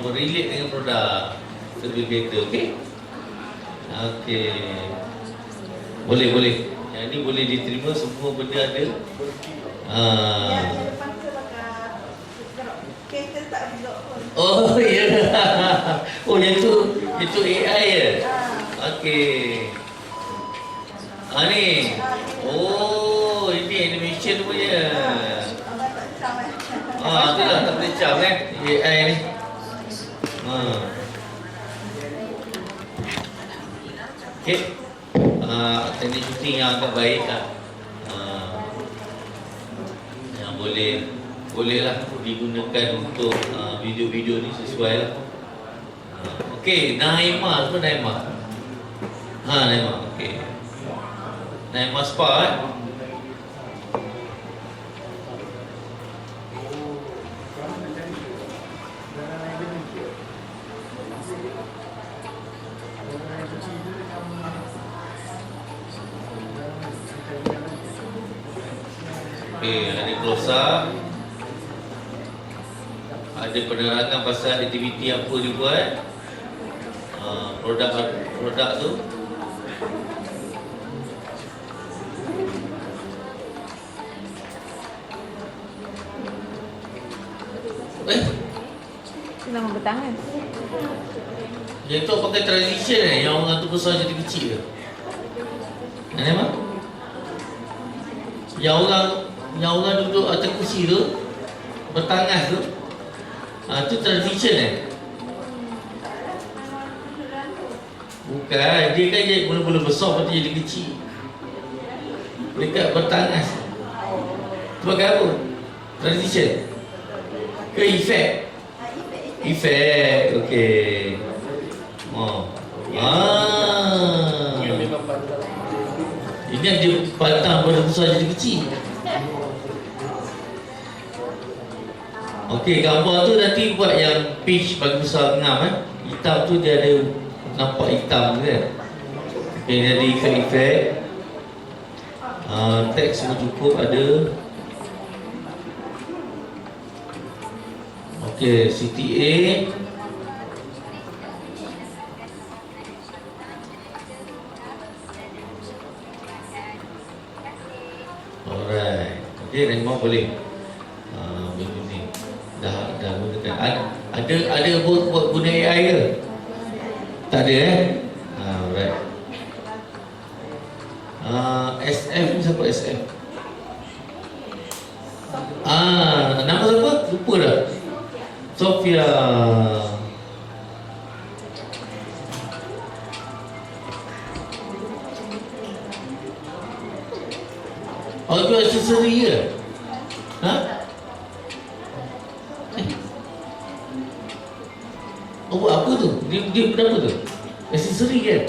Berrelate dengan produk terlebih kereta. Okey. Okey. Boleh. Yang ni boleh diterima, semua benda ada. Yang depan tu bakal kereta tak blok pun. Oh ya. Oh yang itu AI ya. Okey. Ni. Oh, ini animation punya. Abang tak cam Itulah tak boleh cam AI ni. Okey. Teknik shooting yang agak baik lah. Yang bolehlah digunakan untuk video-video ni sesuai lah. Okey, Naima tu Naima. Naima, okey. Naima Spa ada close up, ada penerangan pasal aktiviti apa dia buat, produk tu. Nama bertangan. Yang tu pakai transition yang orang tu besar jadi kecil ke? Mana? Yang orang duduk atas kursi tu bertangas tu. Tu transition Bukan, dia kan mula-mula besar lepas tu jadi kecil. Dekat bertangas. Tu pakai apa? Transition ke efek? Efek, okey. Ini ada batang pada besar jadi kecil. Okey, gambar tu nanti buat yang pitch bagi besar ngam hitam tu dia ada nampak hitam kan. Okey, jadi efek. Teks semua cukup ada. Okey, CTA. Alright. Okey, Naimah boleh. Minggu ni dah gunakan. Ada buat guna AI ke? Tak ada alright. SF ni siapa SF? Nama siapa? Lupa dah. Sofia. Itu aksesori ke? Buat apa tu? Dia berapa tu? Aksesori kan?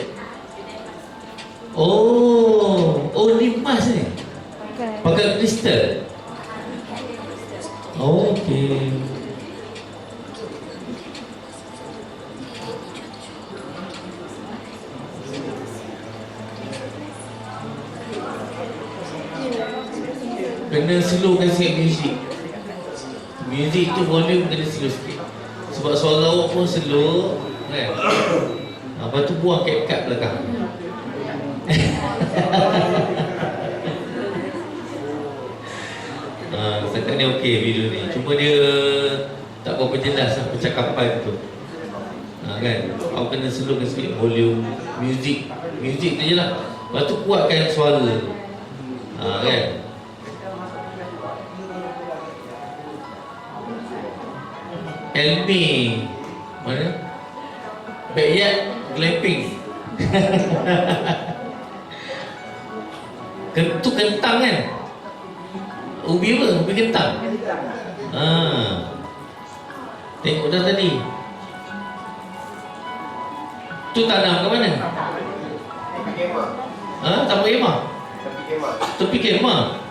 Ni emas ni? Pakai kristal? Okey. Kena slowkan sikit muzik. Muzik tu volume kena slow sikit. Sebab suara awak pun slow kan? Lepas tu buang kat belakang. Setakat ni okey video ni. Cuma dia tak berapa jelas percakapan tu. Kan? Awak kena slowkan sikit volume muzik. Muzik tu je lah. Lepas tu kuatkan suara tu. Kan? Elmi mana? Backyard glamping. Tu kentang kan? Ubi apa? Ubi kentang. Tengok dah tadi. Tu tanam ke mana? Tanpa kemah. Tepi kemah.